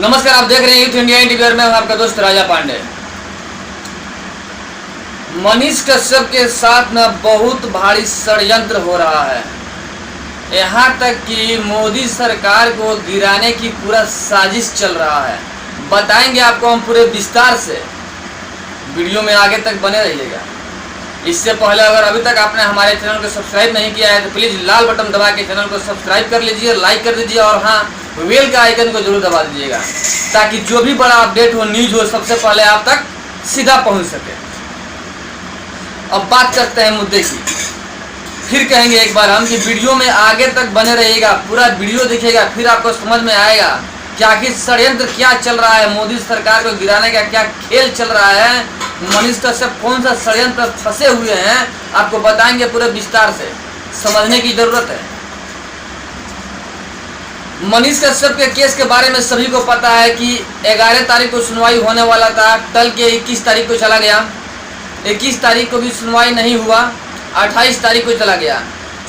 नमस्कार, आप देख रहे हैं यूथ इंडिया इंटीरियर में। मैं आपका दोस्त राजा पांडे। मनीष कश्यप के साथ में बहुत भारी षड्यंत्र हो रहा है। यहाँ तक कि मोदी सरकार को गिराने की पूरा साजिश चल रहा है। बताएंगे आपको हम पूरे विस्तार से। वीडियो में आगे तक बने रहिएगा। इससे पहले अगर अभी तक आपने हमारे चैनल को सब्सक्राइब नहीं किया है तो प्लीज़ लाल बटन दबा के चैनल को सब्सक्राइब कर लीजिए, लाइक कर दीजिए और हाँ, बेल का आइकन को जरूर दबा दीजिएगा ताकि जो भी बड़ा अपडेट हो, न्यूज हो, सबसे पहले आप तक सीधा पहुंच सके। अब बात करते हैं मुद्दे की। फिर कहेंगे एक बार हम कि वीडियो में आगे तक बने रहिएगा, पूरा वीडियो देखिएगा, फिर आपको समझ में आएगा कि आखिर षड्यंत्र क्या चल रहा है, मोदी सरकार को गिराने का क्या खेल चल रहा है, मनीष कश्यप कौन सा षड्यंत्र फंसे हुए हैं, आपको बताएंगे पूरे विस्तार से। समझने की जरूरत है। मनीष कश्यप के केस के बारे में सभी को पता है कि 11 तारीख को सुनवाई होने वाला था, टल के 21 तारीख को चला गया। 21 तारीख को भी सुनवाई नहीं हुआ, 28 तारीख को चला गया।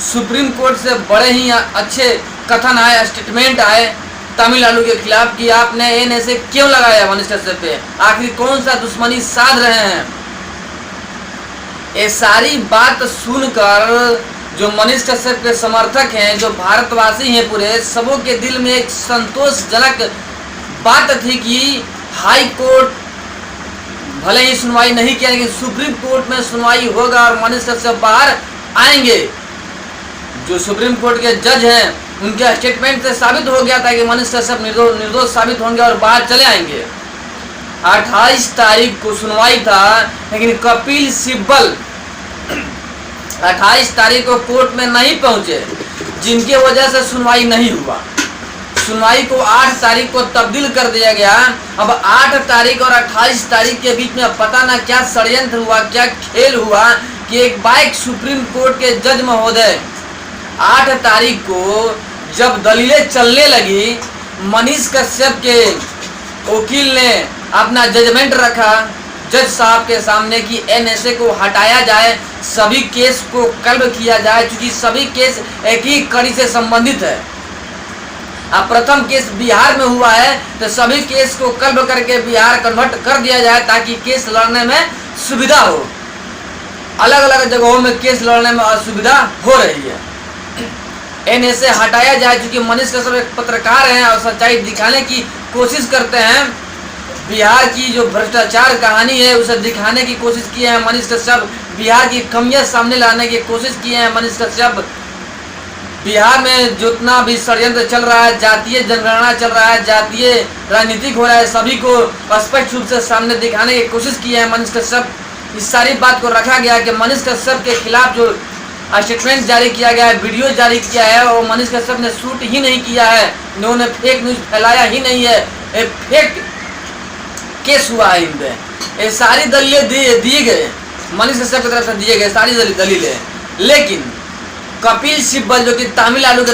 सुप्रीम कोर्ट से बड़े ही अच्छे कथन आए, स्टेटमेंट आए तमिलनाडु के खिलाफ कि आपने एनएसए क्यों लगाया मनीष कश्यप पे, आखिर कौन सा दुश्मनी साध रहे हैं। ये सारी बात सुनकर जो मनीष कश्यप के समर्थक हैं, जो भारतवासी हैं पूरे, सबों के दिल में एक संतोषजनक बात थी कि हाई कोर्ट भले ही सुनवाई नहीं किया लेकिन सुप्रीम कोर्ट में सुनवाई होगा और मनीष कश्यप बाहर आएंगे। जो सुप्रीम कोर्ट के जज हैं उनके स्टेटमेंट से साबित हो गया था कि मनीष कश्यप निर्दोष साबित होंगे और बाहर चले आएंगे। 28 तारीख को सुनवाई था लेकिन कपिल सिब्बल 28 तारीख को कोर्ट में नहीं पहुंचे, जिनके वजह से सुनवाई नहीं हुआ। सुनवाई को 8 तारीख को तब्दील कर दिया गया। अब 8 तारीख और 28 तारीख के बीच में पता ना क्या षड्यंत्र हुआ, क्या खेल हुआ कि एक बाइक सुप्रीम कोर्ट के जज महोदय 8 तारीख को जब दलीलें चलने लगी, मनीष कश्यप के वकील ने अपना जजमेंट रखा जज साहब के सामने कि एनएसए को हटाया जाए, सभी केस को कल्ब किया जाए, क्योंकि सभी केस एक ही कड़ी से संबंधित है। अब प्रथम केस बिहार में हुआ है तो सभी केस को कल्ब करके बिहार कन्वर्ट कर दिया जाए ताकि केस लड़ने में सुविधा हो। अलग अलग जगहों में केस लड़ने में असुविधा हो रही है। एनएसए हटाया जाए, क्योंकि मनीष कश्यप एक पत्रकार हैं और सच्चाई दिखाने की कोशिश करते हैं। बिहार की जो भ्रष्टाचार कहानी है उसे दिखाने की कोशिश किए हैं मनीष कश्यप। बिहार की कमियां सामने लाने की कोशिश किए हैं मनीष कश्यप। बिहार में जितना भी षड्यंत्र चल रहा है, जातीय जनगणना चल रहा है, जातीय राजनीतिक हो रहा है, सभी को स्पष्ट रूप से सामने दिखाने की कोशिश की है मनीष कश्यप। इस सारी बात को रखा गया कि मनीष कश्यप के खिलाफ जो स्टेटमेंट जारी किया गया है, वीडियो जारी किया है, और मनीष कश्यप ने शूट ही नहीं किया है, इन्होंने फेक न्यूज फैलाया ही नहीं है, एक फेक केस हुआ है इन पे। ये सारी दलीलें दिए गए मनीष कश्यप की तरफ से दिए गए सारी दलीलें। लेकिन कपिल सिब्बल जो कि तमिलनाडु के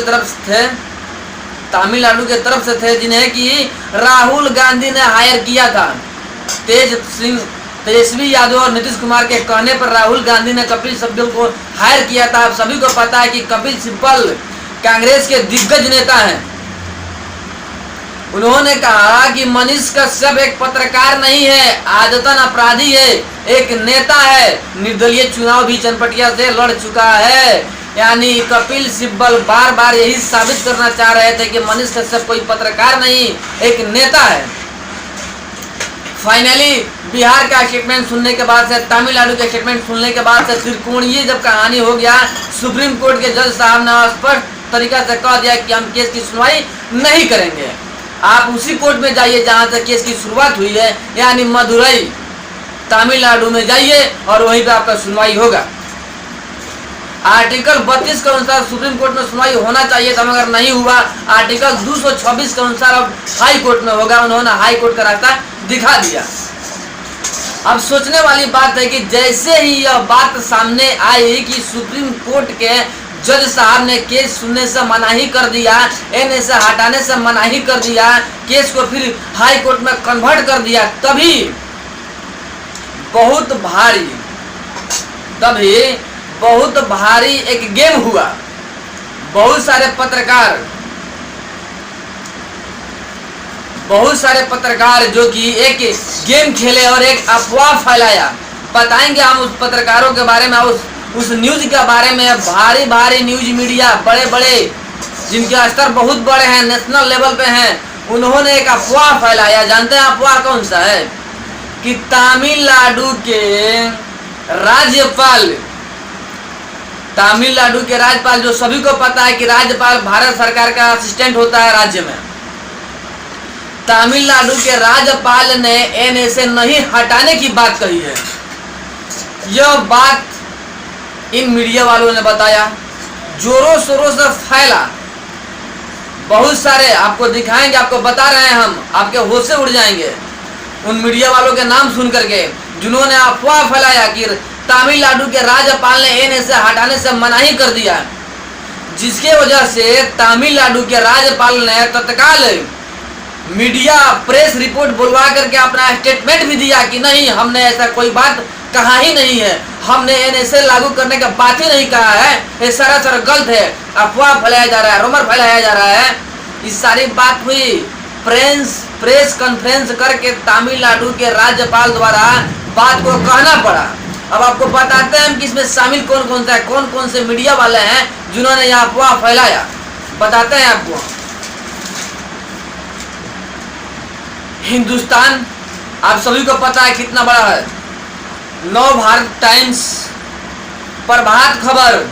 तरफ से थे, जिन्हें कि राहुल गांधी ने हायर किया था, तेजस्वी यादव और नीतीश कुमार के कहने पर राहुल गांधी ने कपिल सिब्बल को हायर किया था। आप सभी को पता है कि कपिल सिब्बल कांग्रेस के दिग्गज नेता हैं। उन्होंने कहा कि मनीष कश्यप एक पत्रकार नहीं है, आदतन अपराधी है, एक नेता है, निर्दलीय चुनाव भी चनपटिया से लड़ चुका है। यानी कपिल सिब्बल बार बार यही साबित करना चाह रहे थे कि मनीष कश्यप कोई पत्रकार नहीं, एक नेता है। फाइनली बिहार का स्टेटमेंट सुनने के बाद से, तमिलनाडु के स्टेटमेंट सुनने के बाद से त्रिकोणीय जब कहानी हो गया, सुप्रीम कोर्ट के जज साहब ने स्पष्ट तरीका से कह दिया कि हम केस की सुनवाई नहीं करेंगे। आप उसी कोर्ट में जाइए जहां से केस की शुरुआत हुई है, यानी मदुरई तमिलनाडु में जाइए और वहीं पे आपका सुनवाई होगा। आर्टिकल 32 के अनुसार सुप्रीम कोर्ट में सुनवाई होना चाहिए था, मगर नहीं हुआ। आर्टिकल 226 के अनुसार अब हाई कोर्ट में होगा। उन्होंने हाई कोर्ट का रास्ता दिखा दिया। अब सोचने वाली बात है कि जैसे ही यह बात सामने आई कि सुप्रीम कोर्ट के जज साहब ने केस सुनने से मनाही कर दिया, एनएसए हटाने से मनाही कर दिया, केस को फिर हाई कोर्ट में कन्वर्ट कर दिया, तभी बहुत भारी एक गेम हुआ। बहुत सारे पत्रकार बहुत सारे पत्रकार जो कि एक गेम खेले और एक अफवाह फैलाया। बताएंगे हम उस पत्रकारों के बारे में, उस न्यूज के बारे में। भारी भारी न्यूज मीडिया, बड़े बड़े जिनके स्तर बहुत बड़े हैं, नेशनल लेवल पे हैं, उन्होंने एक अफवाह फैलाया। जानते हैं अफवाह कौन सा है? कि तमिलनाडु के राज्यपाल, जो सभी को पता है कि राज्यपाल भारत सरकार का असिस्टेंट होता है राज्य में। तमिलनाडु के राज्यपाल ने एनएसए नहीं हटाने की बात कही है। यह बात इन मीडिया वालों ने बताया, जोरों शोरों से फैला। बहुत सारे आपको दिखाएंगे, आपको बता रहे हैं हम, आपके होश से उड़ जाएंगे उन मीडिया वालों के नाम सुन करके जिन्होंने अफवाह फैलाया कि तमिलनाडु के राज्यपाल ने एनएसए हटाने से मनाही कर दिया, जिसके वजह से तमिलनाडु के राज्यपाल ने तत्काल मीडिया प्रेस रिपोर्ट बुलवा करके अपना स्टेटमेंट भी दिया कि नहीं, हमने ऐसा कोई बात कहा ही नहीं है, हमने एनएसए लागू करने का बात ही नहीं कहा है, ये सरासर गलत है, अफवाह फैलाया जा रहा है, रूमर फैलाया जा रहा है। इस सारी बात हुई प्रेस कॉन्फ्रेंस करके तमिलनाडु के राज्यपाल द्वारा बात को कहना पड़ा। अब आपको बताते हैं कि इसमें शामिल कौन कौन सा है, कौन कौन से मीडिया वाले हैं जिन्होंने यह अफवाह फैलाया, बताते हैं आपको। हिंदुस्तान आप सभी को पता है कितना बड़ा है, नव भारत टाइम्स, प्रभात खबर,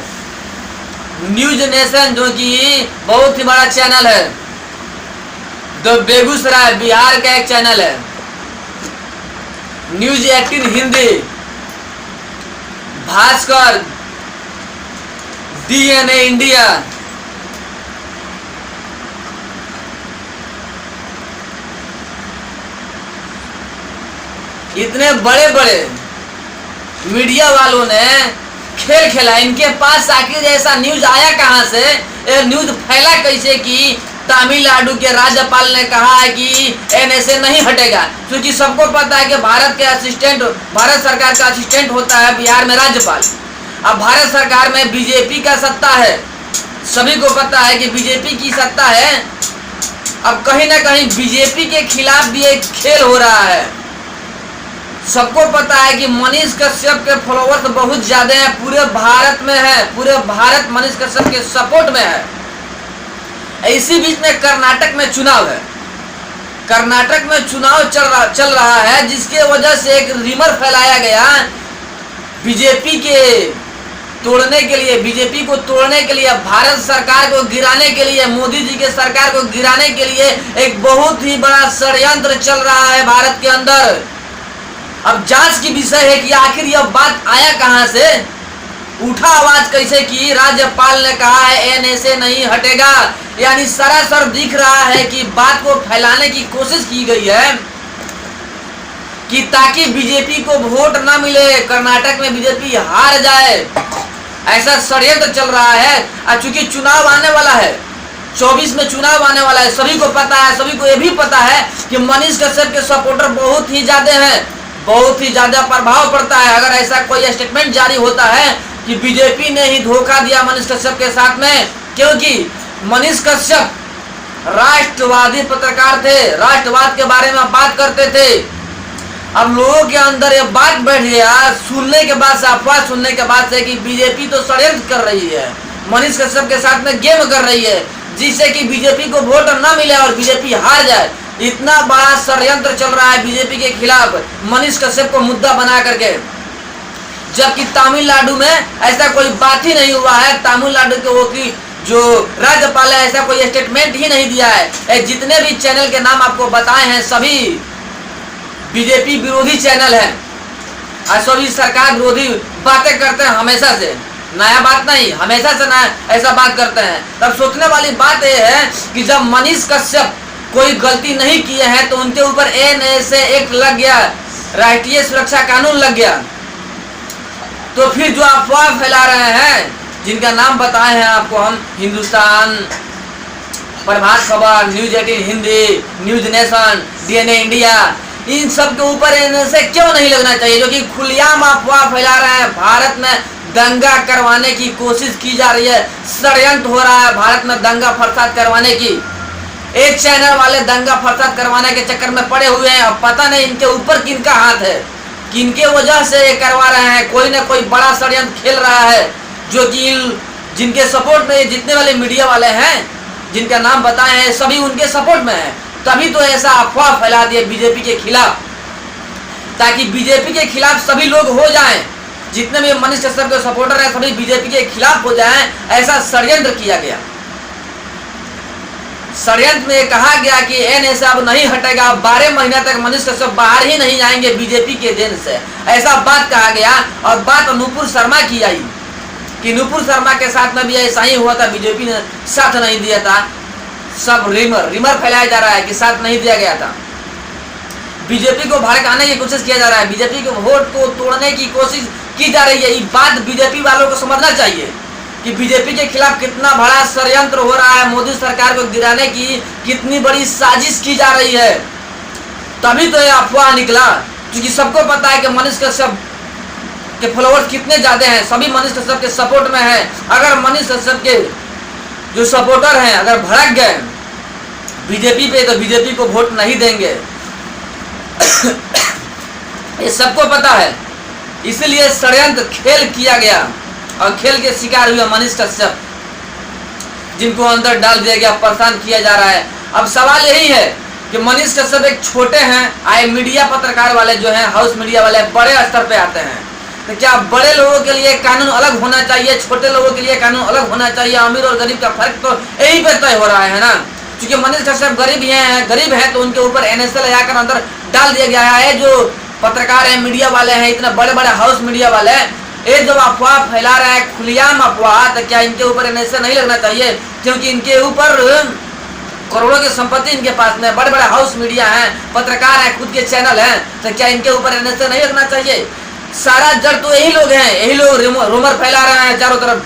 न्यूज नेशन जो कि बहुत ही बड़ा चैनल है, द बेगूसराय बिहार का एक चैनल है, news 18 Hindi, Bhaskar, DNA India, इतने बड़े बड़े मीडिया वालों ने खेल खेला। इनके पास आखिर ऐसा न्यूज आया कहां से, ये न्यूज फैला कैसे कि तमिलनाडु के राज्यपाल ने कहा है कि एनएसए नहीं हटेगा? क्योंकि सबको पता है कि भारत सरकार का असिस्टेंट होता है बिहार में राज्यपाल। अब भारत सरकार में बीजेपी का सत्ता है, सभी को पता है कि बीजेपी की सत्ता है। अब कहीं ना कहीं बीजेपी के खिलाफ भी एक खेल हो रहा है। सबको पता है कि मनीष कश्यप के फॉलोअर्स बहुत ज्यादा हैं, पूरे भारत में है, पूरे भारत मनीष कश्यप के सपोर्ट में है। इसी बीच में कर्नाटक में चुनाव है, कर्नाटक में चुनाव चल रहा है, जिसके वजह से एक रिमर फैलाया गया बीजेपी को तोड़ने के लिए, भारत सरकार को गिराने के लिए, मोदी जी के सरकार को गिराने के लिए एक बहुत ही बड़ा षड्यंत्र चल रहा है भारत के अंदर। अब जांच की विषय है कि आखिर यह बात आया कहां से, उठा आवाज कैसे कि राज्यपाल ने कहा है एनएसए नहीं हटेगा। यानी सरासर दिख रहा है कि बात को फैलाने की कोशिश की गई है कि ताकि बीजेपी को वोट ना मिले, कर्नाटक में बीजेपी हार जाए, ऐसा षड्यंत्र चल रहा है। और चूंकि चुनाव आने वाला है, 24 में चुनाव आने वाला है, सभी को पता है, सभी को यह भी पता है कि मनीष कश्यप के सपोर्टर बहुत ही ज्यादा हैं, बहुत ही ज्यादा प्रभाव पड़ता है। अगर ऐसा कोई स्टेटमेंट जारी होता है कि बीजेपी ने ही धोखा दिया मनीष कश्यप के साथ में, क्योंकि मनीष कश्यप राष्ट्रवादी पत्रकार थे, राष्ट्रवाद के बारे में बात करते थे। अब लोगों के अंदर ये बात बैठ गया सुनने के बाद से, अफवाह सुनने के बाद से कि बीजेपी तो षड्यंत्र कर रही है, मनीष कश्यप के साथ में गेम कर रही है, जिससे कि बीजेपी को वोट न मिले और बीजेपी हार जाए। इतना बड़ा षड्यंत्र चल रहा है बीजेपी के खिलाफ मनीष कश्यप को मुद्दा बना करके, जबकि तमिलनाडु में ऐसा कोई बात ही नहीं हुआ है। तमिलनाडु के वकील जो राज्यपाल है ऐसा कोई स्टेटमेंट ही नहीं दिया है। जितने भी चैनल के नाम आपको बताए हैं सभी बीजेपी विरोधी चैनल है और सभी सरकार विरोधी बातें करते हैं हमेशा से, नया बात नहीं, हमेशा से नया ऐसा बात करते हैं। तब सोचने वाली बात यह है कि जब मनीष कश्यप कोई गलती नहीं किए हैं तो उनके ऊपर एनएसए एक्ट लग गया, राष्ट्रीय सुरक्षा कानून लग गया, तो फिर जो अफवाह फैला रहे हैं जिनका नाम बताए हैं आपको हम, Hindustan, Prabhat Khabar, news 18 Hindi, news nation, DNA India, इन सब के ऊपर एनएसए क्यों नहीं लगना चाहिए? जो कि खुलेआम अफवाह फैला रहे हैं, भारत में दंगा करवाने की कोशिश की जा रही है, षड्यंत्र हो रहा है भारत में दंगा फसाद करवाने की। एक चैनल वाले दंगा फसाद करवाने के चक्कर में पड़े हुए हैं। अब पता नहीं इनके ऊपर किनका हाथ है, किनके वजह से ये करवा रहे हैं। कोई ना कोई बड़ा षड्यंत्र खेल रहा है, जो कि जिनके सपोर्ट में जितने वाले मीडिया वाले हैं, जिनका नाम बताए हैं, सभी उनके सपोर्ट में है। तभी तो ऐसा अफवाह फैला दिया बीजेपी के खिलाफ, ताकि बीजेपी के खिलाफ सभी लोग हो जाएं, जितने भी मनीष कश्यप के सपोर्टर हैं सभी बीजेपी के खिलाफ हो जाएं। ऐसा षड्यंत्र किया गया। षड्यंत्र में कहा गया कि एनएसए अब नहीं हटेगा, 12 महीने तक मनीष कश्यप बाहर ही नहीं जाएंगे बीजेपी के देन से, ऐसा बात कहा गया। और बात नुपुर शर्मा की आई कि नुपुर शर्मा के साथ में भी ऐसा ही हुआ था, बीजेपी ने साथ नहीं दिया था। सब रिमर फैलाया जा रहा है कि साथ नहीं दिया गया था। बीजेपी को भड़काने की कोशिश किया जा रहा है, बीजेपी के वोट को तोड़ने की कोशिश की जा रही है। ये बात बीजेपी वालों को समझना चाहिए कि बीजेपी के खिलाफ कितना बड़ा षड्यंत्र हो रहा है, मोदी सरकार को गिराने की कितनी बड़ी साजिश की जा रही है। तभी तो ये अफवाह निकला, क्योंकि सबको पता है कि मनीष कश्यप के फॉलोअर्स कितने ज्यादा हैं, सभी मनीष कश्यप के सपोर्ट में हैं। अगर मनीष कश्यप के जो सपोर्टर हैं अगर भड़क गए बीजेपी पे, तो बीजेपी को वोट नहीं देंगे। ये सबको पता है, इसलिए षड्यंत्र खेल किया गया और खेल के शिकार हुए मनीष कश्यप, जिनको अंदर डाल दिया गया, परेशान किया जा रहा है। अब सवाल यही है कि मनीष कश्यप एक छोटे हैं, आए मीडिया पत्रकार वाले जो हैं, हाउस मीडिया वाले बड़े स्तर पे आते हैं, तो क्या बड़े लोगों के लिए कानून अलग होना चाहिए, छोटे लोगों के लिए कानून अलग होना चाहिए? अमीर और गरीब का फर्क तो यही पे तय हो रहा है ना। क्योंकि मनीष कश्यप गरीब हैं तो उनके ऊपर एनएसए लगाकर अंदर डाल दिया गया है। जो पत्रकार हैं, मीडिया वाले हैं, इतने बड़े बड़े हाउस मीडिया वाले, ये जब अफवाह फैला रहा है, खुलेआम अफवाह, तो क्या इनके ऊपर एनएसए नहीं लगना चाहिए? क्योंकि इनके ऊपर करोड़ों की संपत्ति इनके पास में, बड़े बड़े हाउस मीडिया हैं, पत्रकार हैं, खुद के चैनल हैं, तो क्या इनके ऊपर एनएसए नहीं लगना चाहिए? सारा जड़ तो यही लोग हैं, यही लोग रूमर फैला रहे हैं चारों तरफ।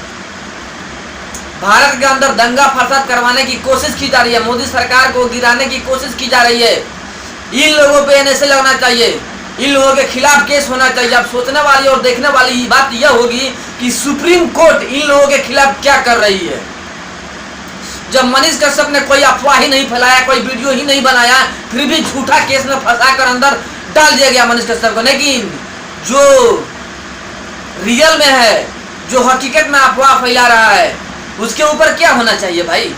भारत के अंदर दंगा फसाद करवाने की कोशिश की जा रही है, मोदी सरकार को गिराने की कोशिश की जा रही है। इन लोगों पे एनएसए लगना चाहिए, इन लोगों के खिलाफ केस होना चाहिए। अब सोचने वाली और देखने वाली बात यह होगी कि सुप्रीम कोर्ट इन लोगों के खिलाफ क्या कर रही है। जब मनीष कश्यप ने कोई अफवाह ही नहीं फैलाया, कोई वीडियो ही नहीं बनाया, फिर भी झूठा केस में फंसाकर अंदर डाल दिया गया मनीष कश्यप को। लेकिन जो रियल में है, जो हकीकत में अफवाह फैला रहा है, उसके ऊपर क्या होना चाहिए भाई?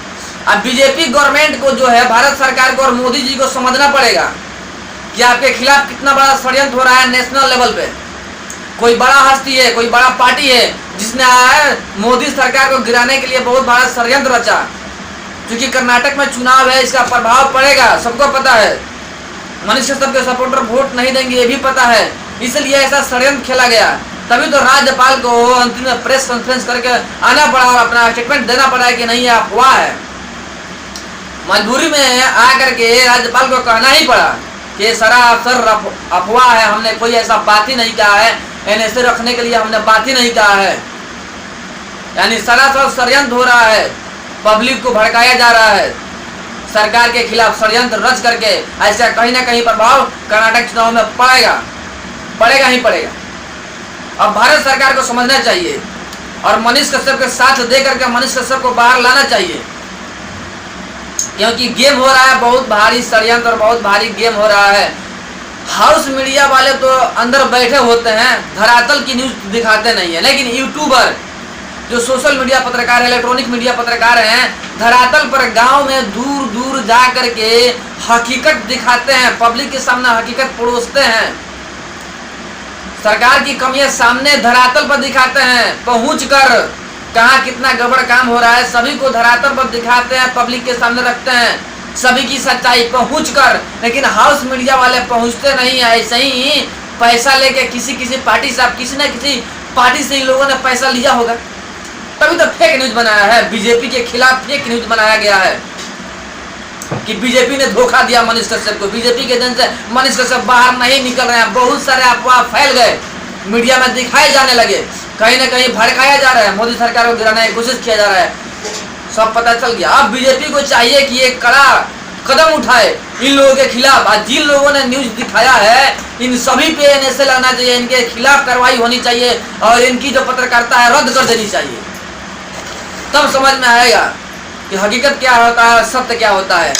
अब बीजेपी गवर्नमेंट को जो है, भारत सरकार को और मोदी जी को समझना पड़ेगा कि आपके खिलाफ कितना बड़ा षड्यंत्र हो रहा है। नेशनल लेवल पे कोई बड़ा हस्ती है, कोई बड़ा पार्टी है जिसने मोदी सरकार को गिराने के लिए बहुत बड़ा षड्यंत्र रचा। क्योंकि कर्नाटक में चुनाव है, इसका प्रभाव पड़ेगा, सबको पता है। मनीष कश्यप के सपोर्टर वोट नहीं देंगे, ये भी पता है, इसलिए ऐसा षड्यंत्र खेला गया। तभी तो राज्यपाल को अंतिम में प्रेस कॉन्फ्रेंस करके आना पड़ा और अपना स्टेटमेंट देना पड़ा कि नहीं, ये अफवाह है। मजबूरी में आकर के राज्यपाल को कहना ही पड़ा कि सरासर अफवाह है, हमने कोई ऐसा बात ही नहीं कहा है, एनएसए रखने के लिए हमने बात ही नहीं कहा है। यानी सरासर षड्यंत्र हो रहा है, पब्लिक को भड़काया जा रहा है, सरकार के खिलाफ षड्यंत्र रच करके। ऐसा कहीं ना कहीं प्रभाव कर्नाटक चुनाव में पड़ेगा ही पड़ेगा। अब भारत सरकार को समझना चाहिए और मनीष कश्यप के साथ दे करके मनीष कश्यप को बाहर लाना चाहिए, क्योंकि गेम हो रहा है बहुत भारी षड्यंत्र और बहुत भारी गेम हो रहा है। हाउस मीडिया वाले तो अंदर बैठे होते हैं, धरातल की न्यूज दिखाते नहीं है, लेकिन यूट्यूबर जो सोशल मीडिया पत्रकार है, इलेक्ट्रॉनिक मीडिया पत्रकार हैं, धरातल पर गांव में दूर दूर जा करके हकीकत दिखाते हैं, पब्लिक के सामने हकीकत परोसते हैं, सरकार की कमियां सामने धरातल पर दिखाते हैं, पहुंचकर कहाँ कितना गड़बड़ काम हो रहा है सभी को धरातल पर दिखाते हैं, पब्लिक के सामने रखते हैं, सभी की सच्चाई पहुंचकर। लेकिन हाउस मीडिया वाले पहुंचते नहीं है, ऐसे ही पैसा लेके किसी पार्टी से, किसी न किसी पार्टी से इन लोगों ने पैसा लिया होगा, तभी तो फेक न्यूज बनाया है, बीजेपी के खिलाफ फेक न्यूज बनाया गया है कि बीजेपी ने धोखा दिया मनीष कश्यप को, बीजेपी के जन से मनीष कश्यप बाहर नहीं निकल रहे हैं। बहुत सारे अफवाह फैल गए, मीडिया में दिखाए जाने लगे, कहीं ना कहीं भड़काया जा रहा है, मोदी सरकार को गिराने की कोशिश किया जा रहा है, सब पता चल गया। अब बीजेपी को चाहिए कि एक कड़ा कदम उठाए इन लोगों के खिलाफ। आज जिन लोगों ने न्यूज दिखाया है, इन सभी पे एनएसए लगना चाहिए, इनके खिलाफ कार्रवाई होनी चाहिए और इनकी जो पत्रकारिता है रद्द कर देनी चाहिए। तब समझ में आएगा कि हकीकत क्या होता है, सत्य क्या होता है।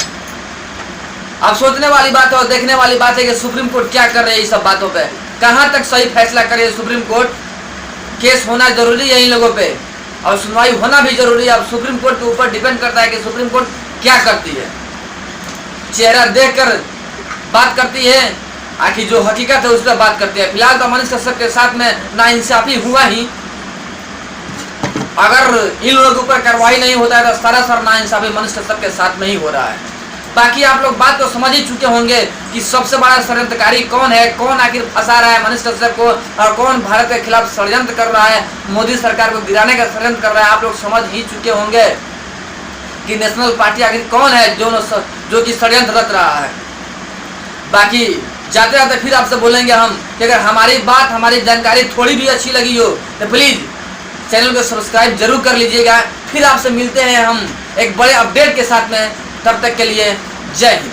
अब सोचने वाली बात है और देखने वाली बात है कि सुप्रीम कोर्ट क्या कर रही है इस सब बातों पे, कहाँ तक सही फैसला करे सुप्रीम कोर्ट। केस होना जरूरी है इन लोगों पे और सुनवाई होना भी जरूरी है। अब सुप्रीम कोर्ट के ऊपर डिपेंड करता है कि सुप्रीम कोर्ट क्या करती है। चेहरा देखकर बात करती है, आखिर जो हकीकत है उस पर बात करती है। फिलहाल तो मनीष कश्यप के साथ में नाइंसाफी हुआ ही, अगर इन लोगों के ऊपर कार्रवाई नहीं होता है तो सरासर नाइंसाफी मनीष कश्यप के साथ में ही हो रहा है। बाकी आप लोग बात तो समझ ही चुके होंगे कि सबसे बड़ा षड्यंत्रकारी कौन है, कौन आखिर फंसा रहा है मनीष कश्यप को और कौन भारत के खिलाफ षड्यंत्र कर रहा है, मोदी सरकार को गिराने का षड्यंत्र कर रहा है। आप लोग समझ ही चुके होंगे कि नेशनल पार्टी आखिर कौन है जो कि षड्यंत्र रच रहा है। बाकी जाते जाते फिर आपसे बोलेंगे हम कि अगर हमारी बात, हमारी जानकारी थोड़ी भी अच्छी लगी हो तो प्लीज़ चैनल को सब्सक्राइब जरूर कर लीजिएगा। फिर आपसे मिलते हैं हम एक बड़े अपडेट के साथ में, तब तक के लिए जय हिंद।